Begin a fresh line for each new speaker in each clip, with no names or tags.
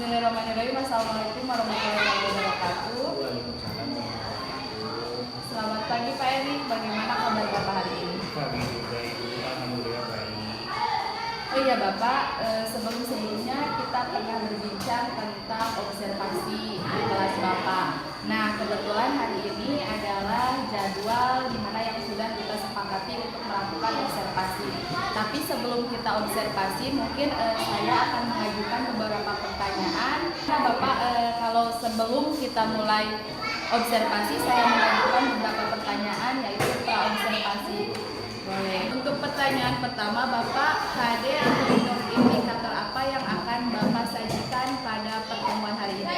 Bismillahirrahmanirrahim. Assalamualaikum warahmatullahi wabarakatuh.
Waalaikumsalam warahmatullahi.
Selamat pagi Pak Eri, bagaimana kabar Bapak hari ini?
Pagi juga Ibu, alhamdulillah baik.
Oh iya Bapak, sebelumnya kita pernah berbincang tentang observasi di kelas Bapak. Nah kebetulan hari ini adalah jadwal di mana yang sudah kita sepakati untuk melakukan observasi. Tapi sebelum kita observasi, mungkin saya akan mengajukan beberapa pertanyaan. Nah Bapak, kalau sebelum kita mulai observasi, saya mengajukan beberapa pertanyaan, yaitu pra-observasi. Boleh. Untuk pertanyaan pertama, Bapak, KD atau indikator apa yang akan Bapak sajikan pada pertemuan hari ini?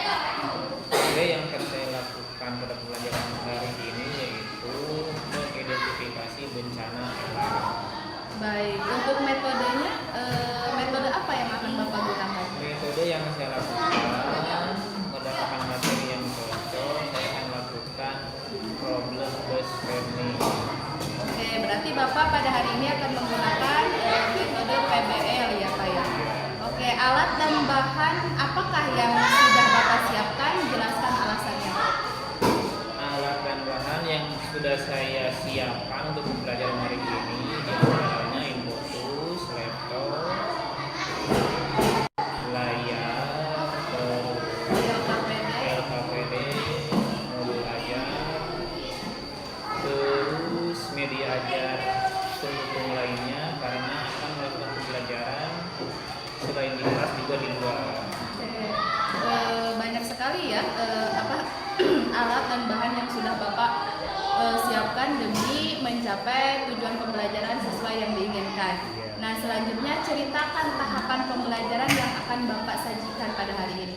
Oke, yang akan saya lakukan pada pelajaran hari ini yaitu mengidentifikasi bencana alam.
Baik, untuk metodenya, metode apa yang akan Bapak gunakan?
Metode yang saya lakukan berdasarkan materi yang cocok, saya akan lakukan problem based learning.
Oke, berarti Bapak pada hari ini akan menggunakan metode PBL ya Pak ya? Oke, alat dan bahan apakah yang sudah Bapak siapkan? Jelaskan alasannya.
Alat dan bahan yang sudah saya siapkan untuk pembelajaran hari ini diantaranya infotus, laptop, layar, LKPD, modul ajar, terus media ajar pendukung lainnya karena akan melakukan pembelajaran selain di kelas juga di luar.
Banyak sekali ya alat dan bahan yang sudah Bapak siapkan demi mencapai tujuan pembelajaran sesuai yang diinginkan. Nah selanjutnya ceritakan tahapan pembelajaran yang akan Bapak sajikan pada hari ini.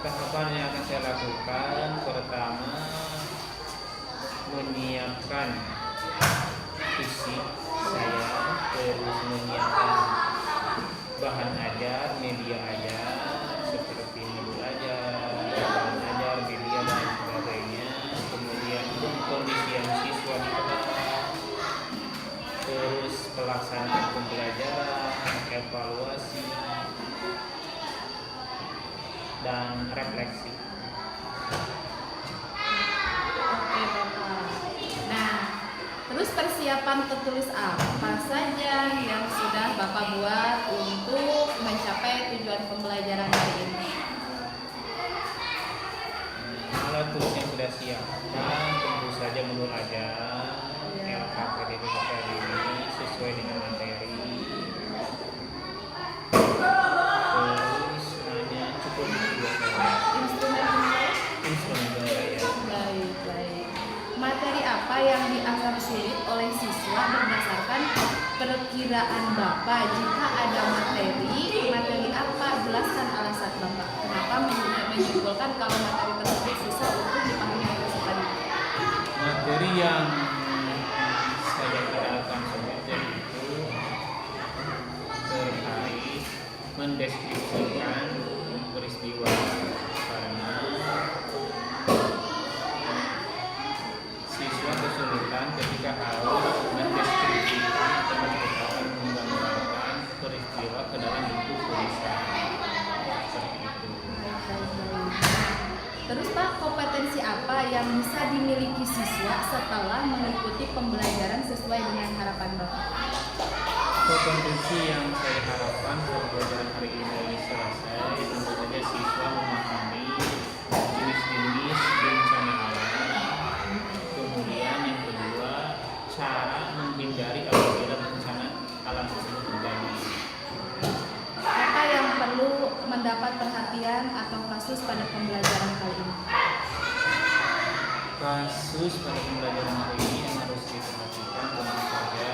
Tahapan yang akan saya lakukan pertama menyiapkan fisik saya, terus menyiapkan bahan ajar, media ajar seperti modul ajar, bahan ajar, media dan sebagainya. Kemudian kondisi siswa di kelas, terus pelaksanaan pembelajaran, evaluasi dan refleksi.
Oke Bapak. Nah, terus persiapan tertulis apa saja yang sudah Bapak buat untuk mencapai tujuan pembelajaran hari ini?
Alat tulis yang sudah siapkan tentu saja modul ajar, LKPD ini sesuai dengan materi. Terus hanya cukup dua saja. Instrumen penilaian.
Baik. Materi apa yang dianggap sulit oleh siswa berdasarkan perkiraan Bapak? Jika ada materi apa? Jelaskan alasan Bapak. Kenapa menyimpulkan kalau materi tersebut susah untuk dipahami oleh siswa?
Materi yang saya kenalkan sebenarnya itu terkait mendeskripsikan peristiwa karena siswa kesulitan ketika harus mendeskripsikan atau menggambarkan peristiwa ke dalam bentuk tulisan seperti itu.
Terus Pak, kompetensi apa yang bisa dimiliki siswa setelah mengikuti pembelajaran sesuai dengan harapan Bapak?
Kompetensi yang saya harapkan setelah pembelajaran hari ini selesai tentu saja siswa memahami jenis-jenis bencana alam. Kemudian yang kedua, cara menghindari apabila bencana alam tersebut terjadi.
Apa yang perlu mendapat perhatian atau kasus pada pembelajaran kali ini?
Kasus pada pembelajaran hari ini yang harus diperhatikan tentu saja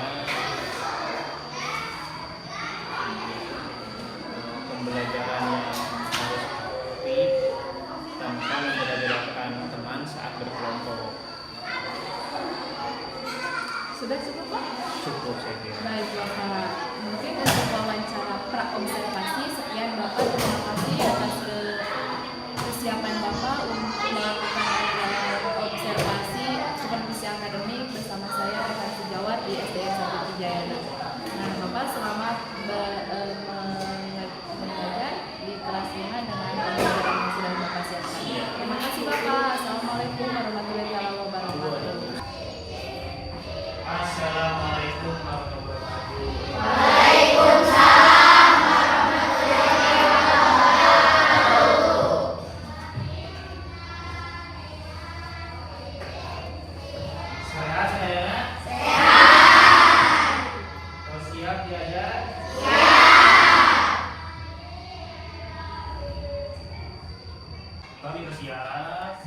pembelajaran yang harus aktif tanpa membeda-bedakan teman saat berkelompok.
Sudah cukup Pak?
Cukup saya kira.
Baik Bapak, mungkin untuk wawancara pra-observasi sekian Bapak. Terima kasih atas kesiapan Bapak untuk melakukan observasi supervisi akademik
Kami bersiap.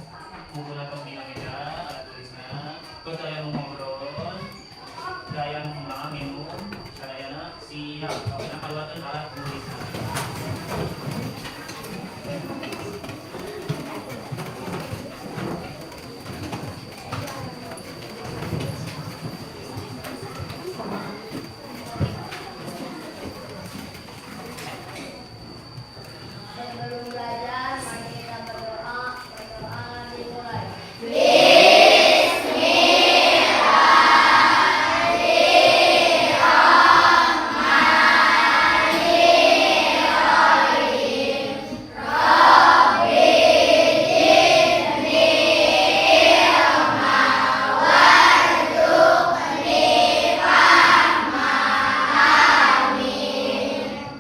Buku laptop di meja, alat tulisnya. Kedaya ngobrol, daya minum, sadayana siap. Karena keluarkan alat tulisnya.
Sebelum belajar, mari kita berdoa. Berdoa dimulai.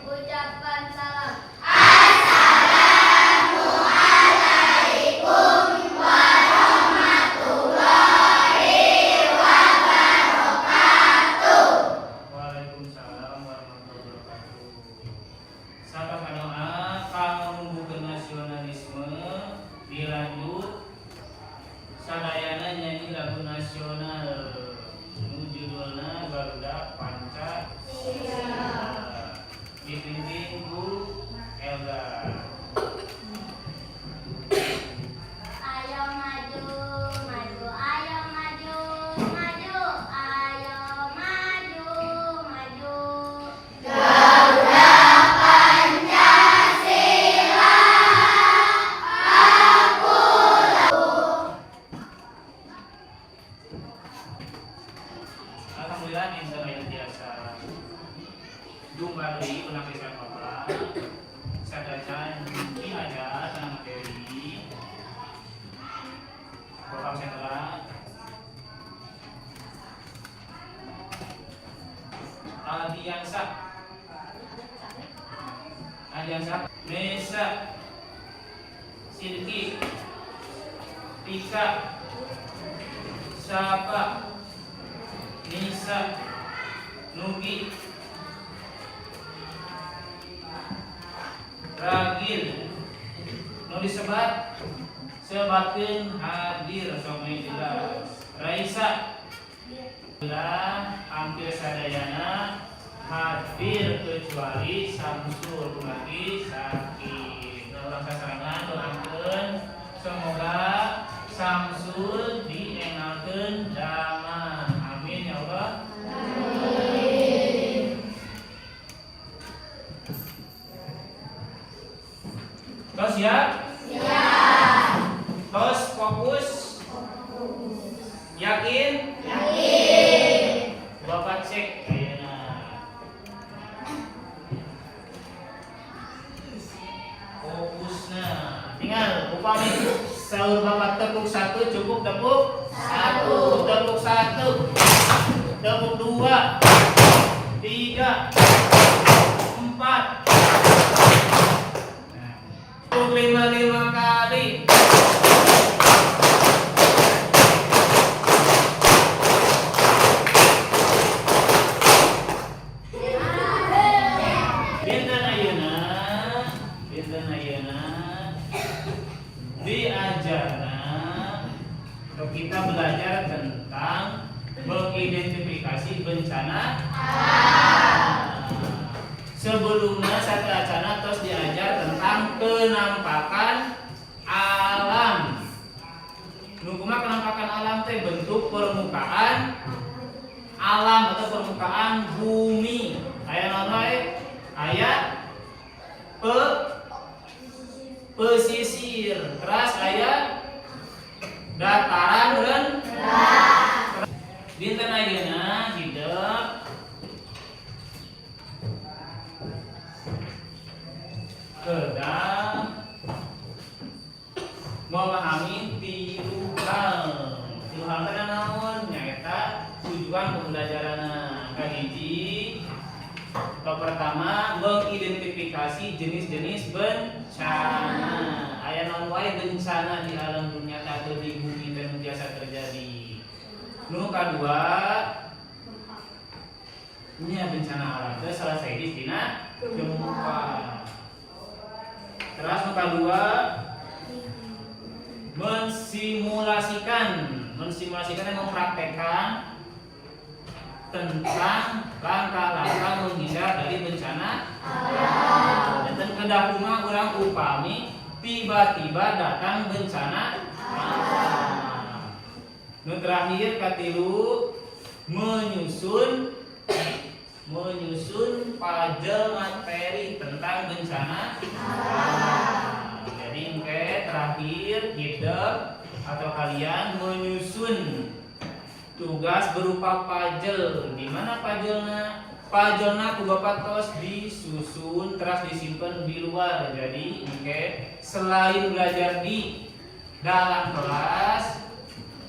Ucapkan salam.
Waalaikumsalam warahmatullahi wabarakatuh. Sahabat doa, kanggo numbuhkeun nasionalisme dilanjut sadayana nyanyi lagu nasional nu judulna Garuda Pancasila. Dipimpin Bu Elga.
Ayo maju, maju, ayo maju, maju, ayo maju, maju.
Alhamdulillah insan yang biasa jumlah dari penapisan bapak sadacan ini aja tentang materi bapak setelah Adiansa Nesa Silki Tika Sapa Nisa Nugi Ragil nu disebat sebatkeun hadir somai jelas Raisa lah hampir sadayana hadir kecuali Samsul lagi sakit. Ulang sasarangan doakeun semoga Samsul diengalkeun damang. Amin ya Allah. Tos siap? Siap. Tos fokus? Yakin? Yakin. Bapak cek ayeuna. Fokusna. Tinggal upami saur Bapak tepuk 1 cukup tepuk 1. Tepuk 1. Tepuk 2. 3. 4. 5 kali. Dinten ayeuna diajarna kita belajar tentang mengidentifikasi bencana alam. Sebelumnya satu acana terus diajar tentang penampakan alam. Nukuma penampakan alam teh bentuk permukaan alam atau permukaan bumi. Aya naon wae? Aya pesisir, terus aya dataran rendah. Dinten ayeuna hideuk kedah memahami tilu hal. Tilu hal teh naon? Nyaeta tujuan pembelajaranna. Kahiji, pertama mengidentifikasi jenis-jenis bencana. Aya naon wae bencana di alam dunia atau di bumi teh biasa terjadi. Nu kadua, nya bencana alam teh salah sahiji dina gempa. Terus nu kadua mensimulasikan yang mempraktekkan tentang langkah-langkah menghindar dari bencana alam. Dan kedahuma orang upami tiba-tiba datang bencana alam. Nu terakhir katilu menyusun pajel materi tentang bencana alam. Jadi terakhir kita atau kalian menyusun tugas berupa pajel. Di mana pajelna? Pajelna ku Bapak tos disusun terus disimpan di luar. Jadi selain belajar di dalam kelas,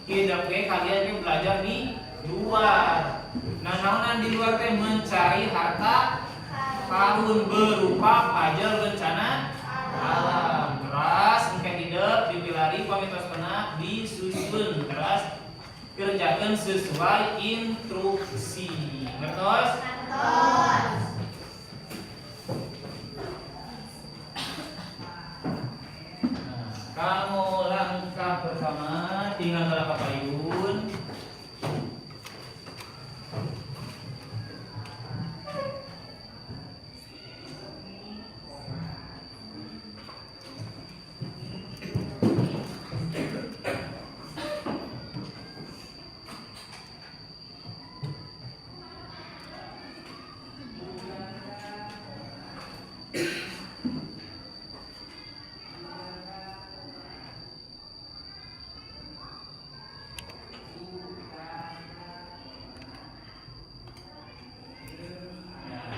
kita kalian belajar di luar. Nah, naonan di luar teh mencari harta karun berupa pajel bencana alam. Terus tidak dipilari pamitos penak disusun terus kerjakan sesuai instruksi. Ngertos? Kamu langkah pertama tinggal berapa payun?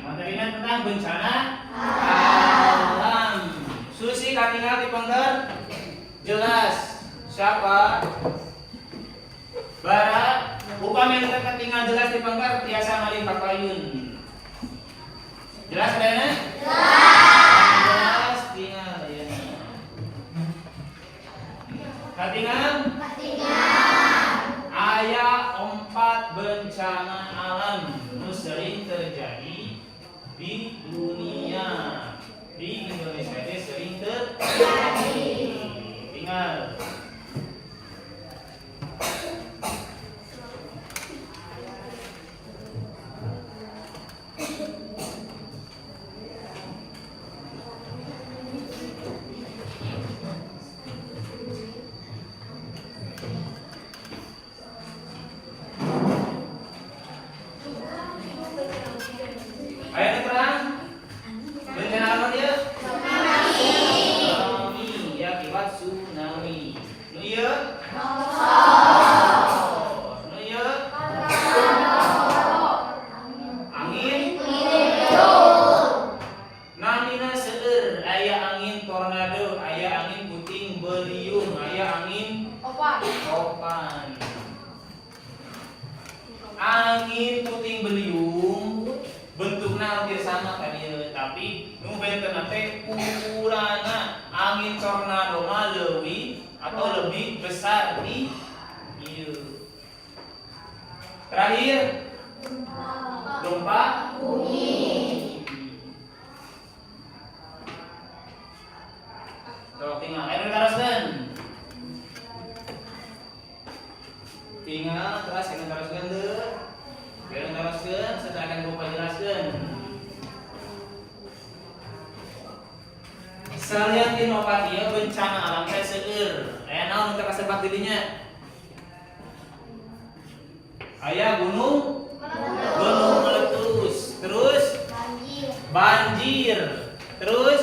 Materinya tentang bencana alam. Susi katingal dipengger jelas siapa? Barat. Upami yang katingal jelas dipengger tiasa malih papayun. Jelas kayaknya? Jelas tinggal ya. Katingal? Aya 4 bencana alam nu sering terjadi di dunia. Di Indonesia ini sering terjadi. Tinggal ayo terang. Bencana apa dia? Tsunami. Ya, akibat tsunami. Nu ieu? Nu ieu? Angin. Namina seueur aya angin tornado, aya angin puting beliung, aya angin opan. Angin puting beliung bentuknya hampir sama tadi, tapi nu benten teh ukurana angin tornado mah leuwih atau lebih besar di ieu. Terakhir gempa bumi. Sok tinggal ayo teruskeun. Tinggal terus kita teruskeun deu. Biar teruskeun setelah akan Bapak jelaskeun. Salian inovasi bencana alam teh seueur. Aya naon nu kasebat di dinya? Aya gunung meletus, terus banjir, terus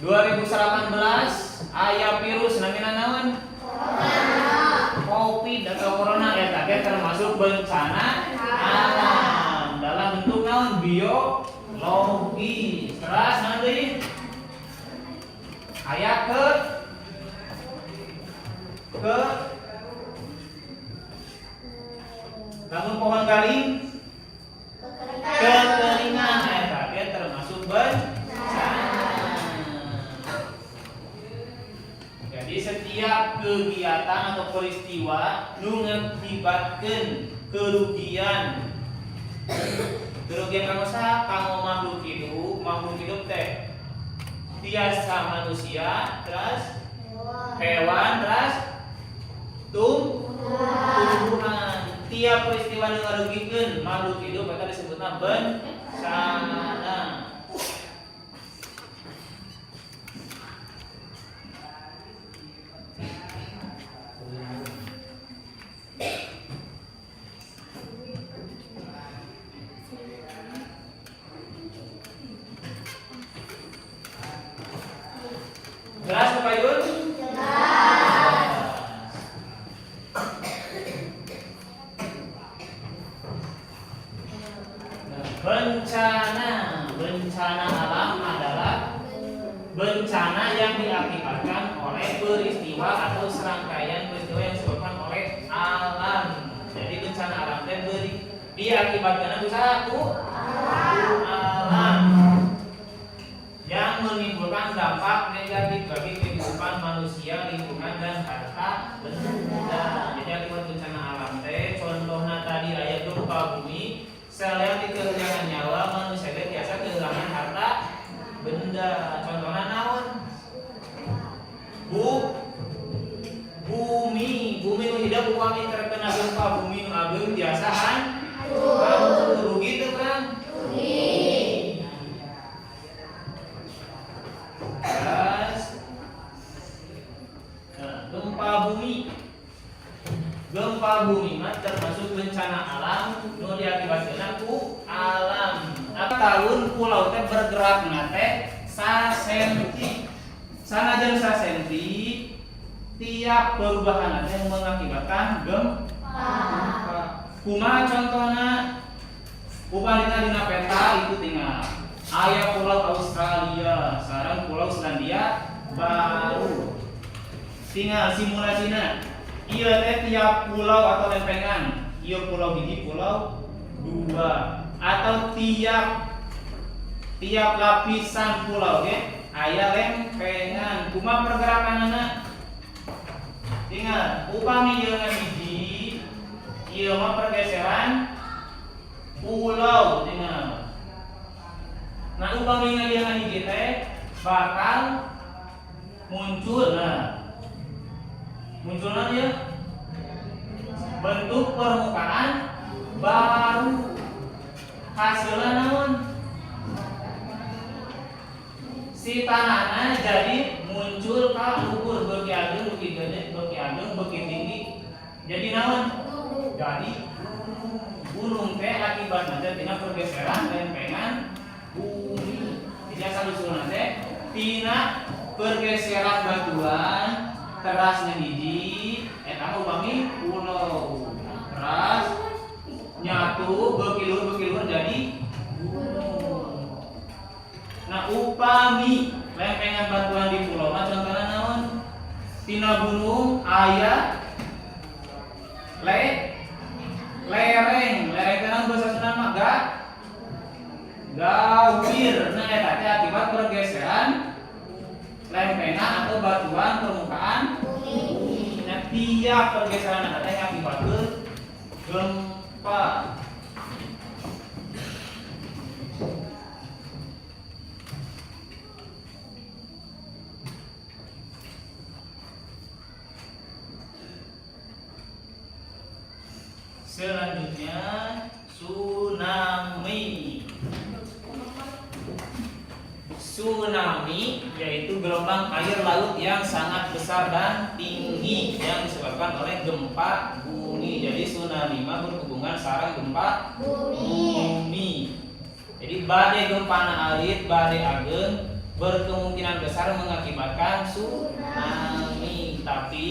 2018 aya virus namina naon? Covid atau corona ya tadi termasuk bencana alam dalam bentuk naon? Biologi. Terus nanti aya bangun pohon garing kekeringan ya tadi termasuk bencana. Jadi setiap kegiatan atau peristiwa nu ngakibatkeun kerugian kanggo saha? Kanggo makhluk hidup teh tiasa manusia, terus hewan, terus tumbuhan. Tiap peristiwa nu ngarugikeun makhluk hidup eta disebutna bencana. Jelas Bapak Ibu? Bencana alam adalah bencana yang diakibatkan oleh peristiwa atau serangkaian peristiwa yang disebabkan oleh alam. Jadi bencana alam itu diakibatkan itu satu alam yang menimbulkan dampak negatif bagi kehidupan manusia, lingkungan dan harta benda. Jadi akibat bencana alam contohnya tadi aya gempa bumi. Selain kehilangan nyawa, manusia biasa kehilangan harta benda. Contohnya naon? Bumi nu hidup upami terkena gempa bumi nu ageung biasa hancur. Rugi teu kan? Rugi. Terus gempa bumi mah termasuk bencana alam nu diakibatkeun ku alam. Tahun pulau teh bergerak teh sasenti. Sanajan sasenti tiap perubahan teh mengakibatkan gempa. Kumaha contohna? Upamina dina peta itu tinggal aya pulau Australia, sareng pulau Selandia Baru. Tinggal simulasinya. Ieu teh tiap pulau atau lempengan, ieu pulau hiji, pulau dua, atau tiap lapisan pulau aya lempengan. Kumaha pergerakanana? Tinggal upami ieu hiji, ieu mah pergeseran pulau tinggal. Nah upami ieu hiji teh bakal muncul munculnya dia bentuk permukaan baru. Hasilnya naon? Si tanahnya jadi muncul ka luhur beuki ageung, beuki gede, beuki ageung, beuki tinggi. Jadi naon? Jadi gunung teh akibatna teh tina pergeseran lempengan bumi. Jadi asal usulna teh tina pergeseran batuan terasnya hiji eta upami pulau. Teras nyatu bekilur jadi gunung. Nah upami lempengan batuan di pulau mah contohna naon? Tina gunung aya lereng teh bahasa Sunda mah gawir. Nah eta teh akibat pergeseran lempengan atau batuan permukaan bumi. Nah, tiap pergeseran ada yang akibatkeun gempa. Selanjutnya tsunami. Tsunami yaitu gelombang air laut yang sangat besar dan tinggi yang disebabkan oleh gempa bumi. Jadi tsunami mah berhubungan sareng gempa bumi. Jadi badai gempana alit, badai ageung berkemungkinan besar mengakibatkan tsunami. Tapi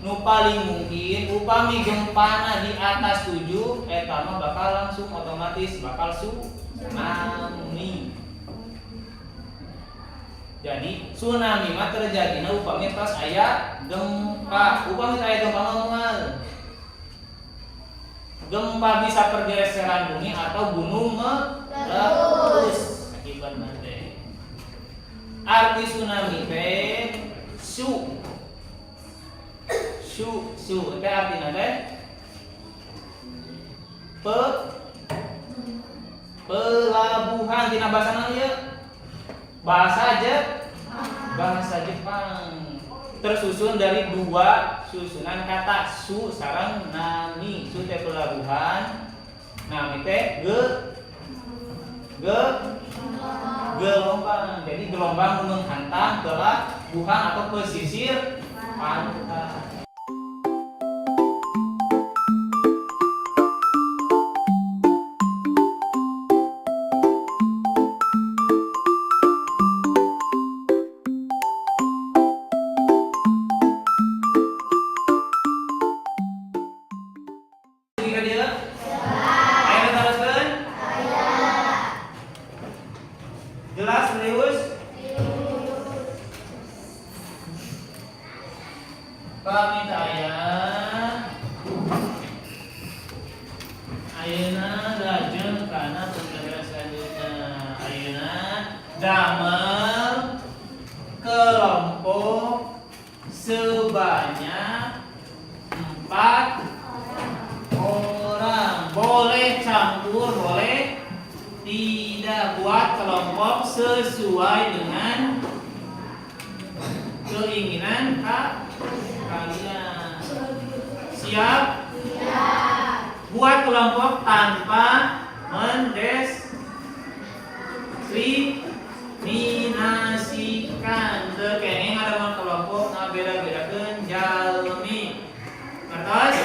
nu paling mungkin upami gempana di atas 7 eta mah bakal langsung otomatis bakal tsunami. Jadi tsunami mah terjadina upami pas aya gempa. Upami aya gempa ngomong. Gempa bisa pergeseran bumi atau gunung meletus. Akibatna teh. Arti tsunami teh su teh artina teh pelabuhan tina bahasa ieu. Bahasa bahasa Jepang. Tersusun dari dua susunan kata su sareng nami. Su teh pelabuhan, nami teh gelombang. Jadi gelombang menghantam pelabuhan atau pesisir pantai. Jelas serius? Pamit ayah. Ayeuna lajeng kana pembelajaran selanjutnya. Ayeuna damel kelompok sebanyak 4 orang. Boleh campur, boleh tidak, buat kelompok sesuai dengan keinginan kalian. Siap? Buat kelompok tanpa mendiskriminasikan. Teu kenging ada kelompok ngabeda-bedakeun jalmi. Ngertos?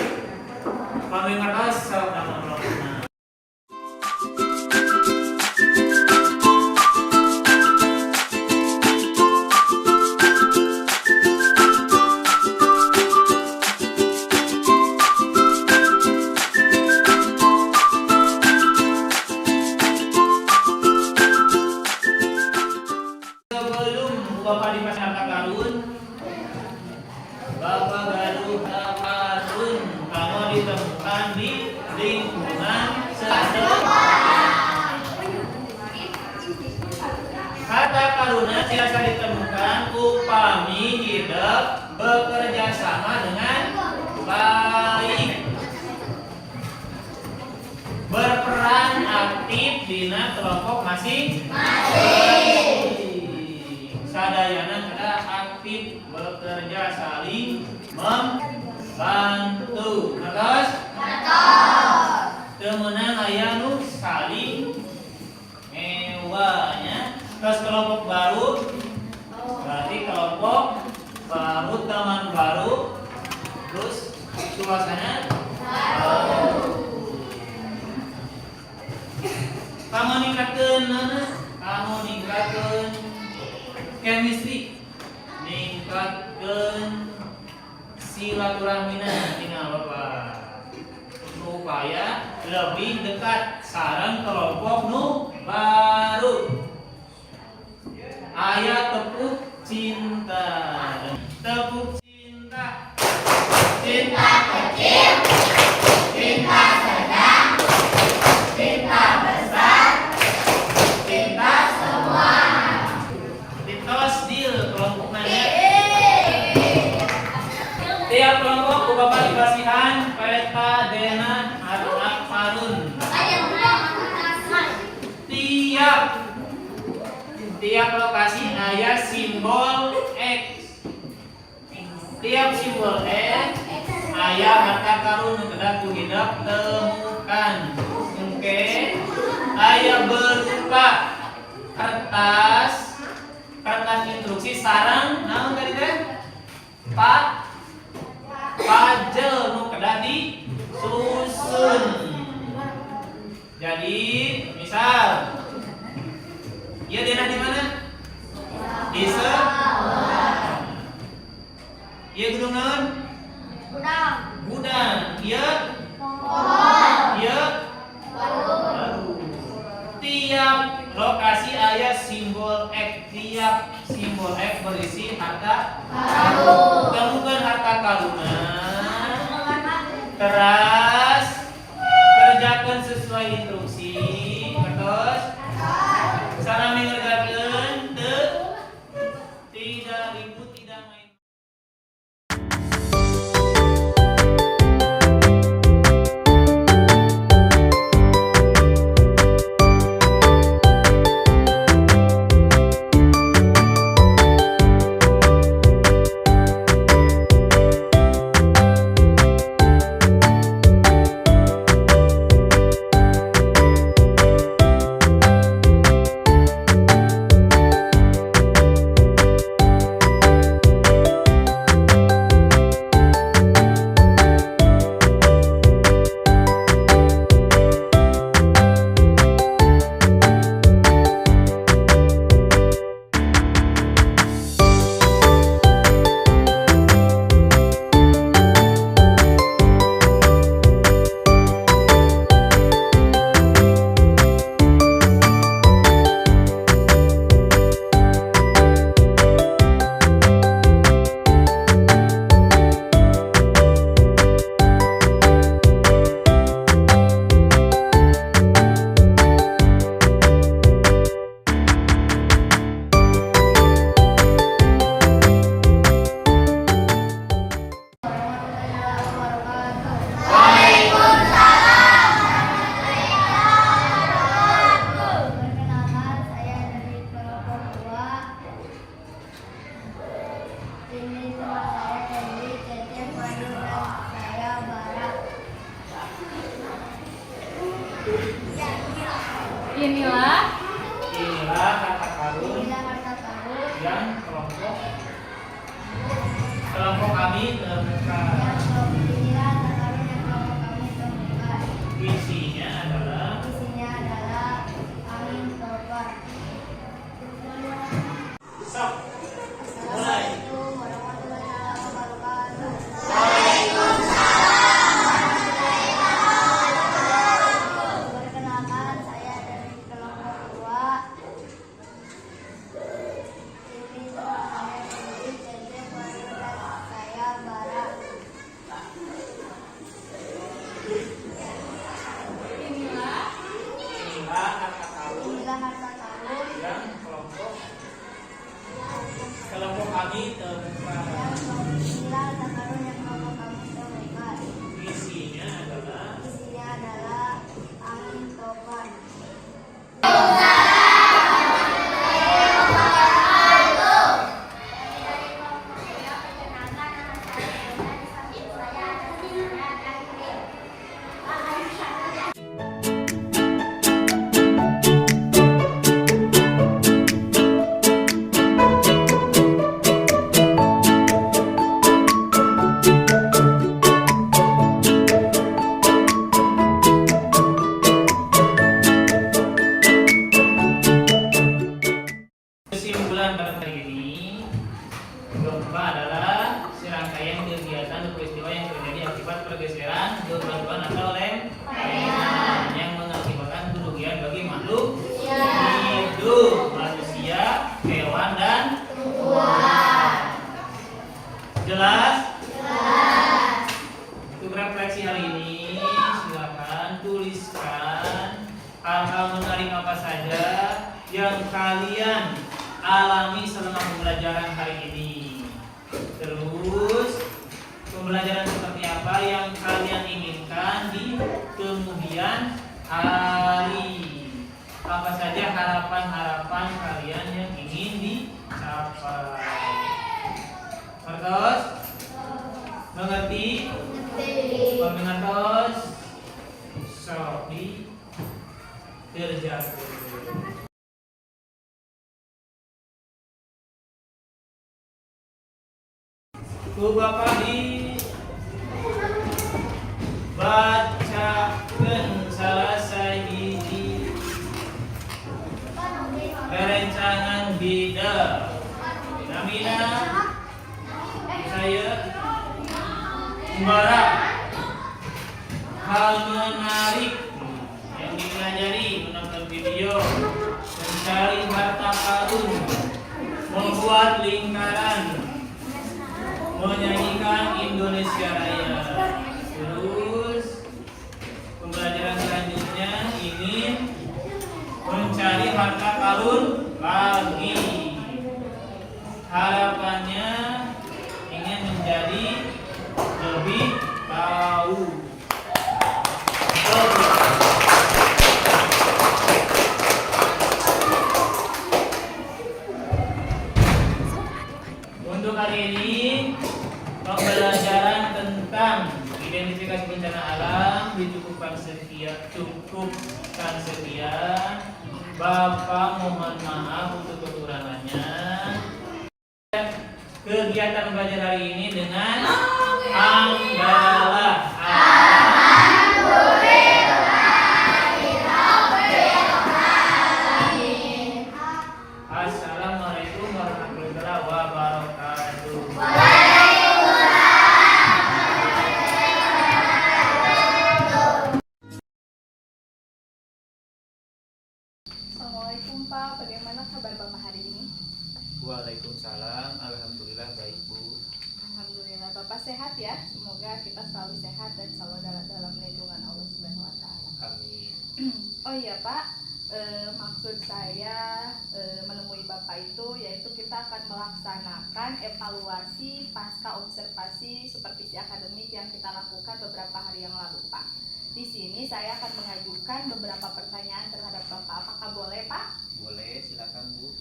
Pami ngertos sok nama kelompokna. Bapak dikasih harta karun, Bapak gaduh karun, kamu ditemukan di lingkungan setempat. Harta karunnya biasa ditemukan upami hidup bekerja sama dengan baik, berperan aktif di kelompok masing-masing. Sadayana kada aktif bekerja saling membantu. Ngertos? Temenang aya nu saling mewahnya. Terus kelompok baru berarti kelompok baru, teman baru, terus suasana baru. Kamu ningkatkeun chemistry, ningkatkeun silaturahmina tinggal Bapak supaya lebih dekat sareng kelompok nu baru. Aya tepuk cinta. Tepuk cinta. Cinta kecil, cinta sedang, cinta besar, cinta semua. Tiap kelompok Bapak dikasihan peta dena anak marun. Tiap lokasi aya simbol X. Tiap simbol X aya harta karun kedah ku hidup temukan. Oke. Aya berupa kertas instruksi sarang naon tadi teh? Puzzle nu kedah disusun. Jadi, misal ieu dena di mana? Di sekolah. Ieu gedung naon? Gudang. Ieu pohon. Ieu baru. Tiap lokasi aya simbol X. Tiap simbol X berisi harta karun. Temukan harta karunna. Teras kerjakan sesuai instruksi. Terus sareng ngerjakeun tidak ribut, tidak main.
Inilah
Inilah harta karun
Inilah harta karun
yang kelompok kami temukan.
inilah harta karun yang kelompok kami temukan.
Isinya adalah
Isinya adalah angin topan.
sok. Mulai.
Assalamualaikum warahmatullahi wabarakatuh. Perkenalkan, saya dari kelompok 2. Ini teman saya Budi, Cece, Fadil, dan saya Bara.
inilah
Inilah harta karun
Inilah harta karun
yang kelompok kami temukan.
Inilah harta karun yang kelompok kami temukan.
Isinya adalah
Isinya adalah angin topan.
Kesimpulan pada hari ini, gempa adalah serangkaian kegiatan atau peristiwa yang terjadi akibat pergeseran bebatuan atau lempengan yang mengakibatkan kerugian bagi makhluk hidup, manusia, hewan, dan jelas? Untuk refleksi hari ini, silakan tuliskan hal-hal menarik apa saja yang kalian alami selama pembelajaran hari ini. Terus, pembelajaran seperti apa yang kalian inginkan di kemudian hari? Apa saja harapan-harapan kalian yang ingin dicapai? Martos? Mengerti? Mengertos? Sok dikerjakan. Ku Bapak dibacakeun salah sahiji rerencangan bidang namina saya Bara. Hal menarik yang dipelajari menonton video, mencari harta karun, membuat lingkaran, menyanyikan Indonesia Raya. Terus pembelajaran selanjutnya ingin mencari harta karun lagi. Harapannya ingin menjadi lebih tahu. Untuk hari ini pembelajaran tentang identifikasi bencana alam dicukupkan sekian. Bapak mohon maaf untuk kekurangannya. Kegiatan belajar hari ini dengan Anggala. Assalamualaikum warahmatullahi wabarakatuh.
Assalamualaikum Pak, bagaimana kabar Bapak hari ini?
Waalaikumsalam, alhamdulillah baik Bu.
Alhamdulillah Bapak sehat ya. Semoga kita selalu sehat dan selalu dalam lindungan Allah Subhanahu wa taala.
Amin.
Oh iya Pak, maksud saya menemui Bapak itu yaitu kita akan melaksanakan evaluasi pasca observasi supervisi akademik yang kita lakukan beberapa hari yang lalu Pak. Di sini saya akan mengajukan beberapa pertanyaan terhadap Bapak. Apakah boleh Pak?
Boleh, silakan Bu.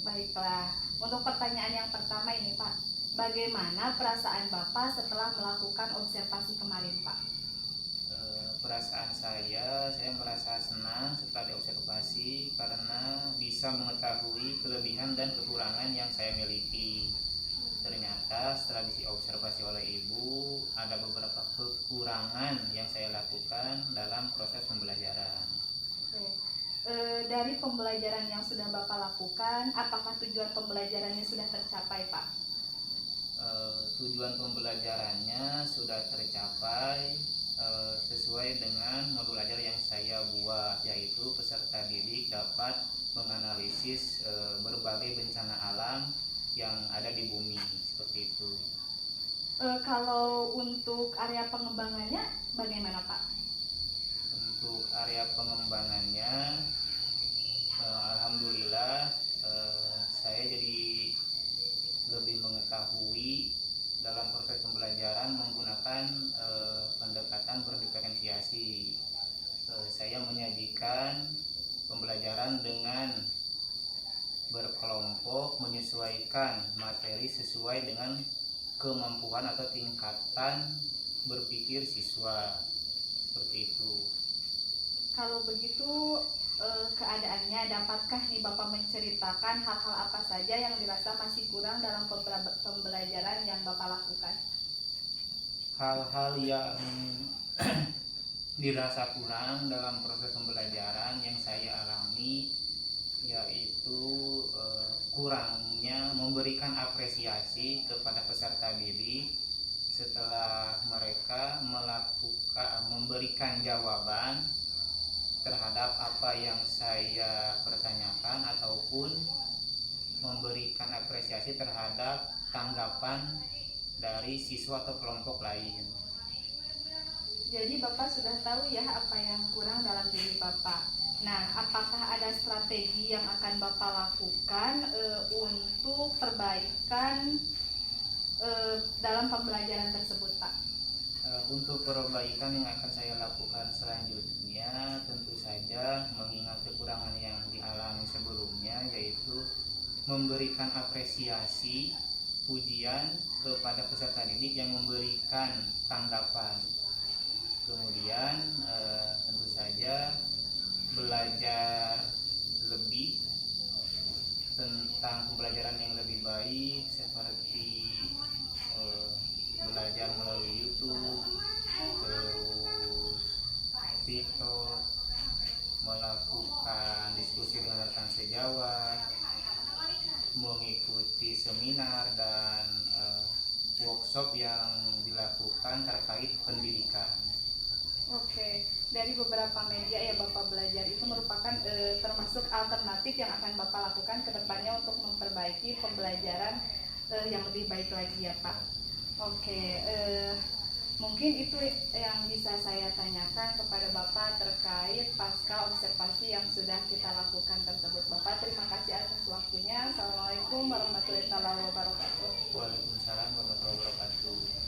Baiklah, untuk pertanyaan yang pertama ini Pak, bagaimana perasaan Bapak setelah melakukan observasi kemarin Pak?
perasaan saya merasa senang setelah diobservasi karena bisa mengetahui kelebihan dan kekurangan yang saya miliki. Ternyata setelah diobservasi oleh ibu, ada beberapa kekurangan yang saya lakukan dalam proses pembelajaran.
Oke. Dari pembelajaran yang sudah Bapak lakukan, apakah tujuan pembelajarannya sudah tercapai, Pak?
Tujuan pembelajarannya sudah tercapai sesuai dengan modul ajar yang saya buat, yaitu peserta didik dapat menganalisis berbagai bencana alam yang ada di bumi, seperti itu.
Kalau untuk area pengembangannya bagaimana, Pak?
Untuk area pengembangannya, alhamdulillah saya jadi lebih mengetahui dalam proses pembelajaran menggunakan pendekatan berdiferensiasi. Saya menyajikan pembelajaran dengan berkelompok, menyesuaikan materi sesuai dengan kemampuan atau tingkatan berpikir siswa, seperti itu.
Kalau begitu keadaannya, dapatkah nih Bapak menceritakan hal-hal apa saja yang dirasa masih kurang dalam pembelajaran yang Bapak lakukan?
Hal-hal yang dirasa kurang dalam proses pembelajaran yang saya alami yaitu kurangnya memberikan apresiasi kepada peserta didik setelah mereka memberikan jawaban terhadap apa yang saya pertanyakan ataupun memberikan apresiasi terhadap tanggapan dari siswa atau kelompok lain.
Jadi Bapak sudah tahu ya apa yang kurang dalam diri Bapak. Nah, apakah ada strategi yang akan Bapak lakukan untuk perbaikan dalam pembelajaran tersebut, Pak?
Untuk perbaikan yang akan saya lakukan selanjutnya tentu saja mengingat kekurangan yang dialami sebelumnya, yaitu memberikan apresiasi pujian kepada peserta didik yang memberikan tanggapan. Kemudian tentu saja belajar lebih tentang pembelajaran yang lebih baik, seperti belajar melalui YouTube, terus TikTok, melakukan diskusi dengan rekan sejawat, mengikuti seminar dan workshop yang dilakukan terkait pendidikan.
Oke, dari beberapa media yang Bapak belajar itu merupakan termasuk alternatif yang akan Bapak lakukan ke depannya untuk memperbaiki pembelajaran yang lebih baik lagi ya Pak. Oke, mungkin itu yang bisa saya tanyakan kepada Bapak terkait pasca observasi yang sudah kita lakukan tersebut. Bapak, terima kasih atas waktunya. Assalamualaikum warahmatullahi wabarakatuh.
Waalaikumsalam warahmatullahi wabarakatuh.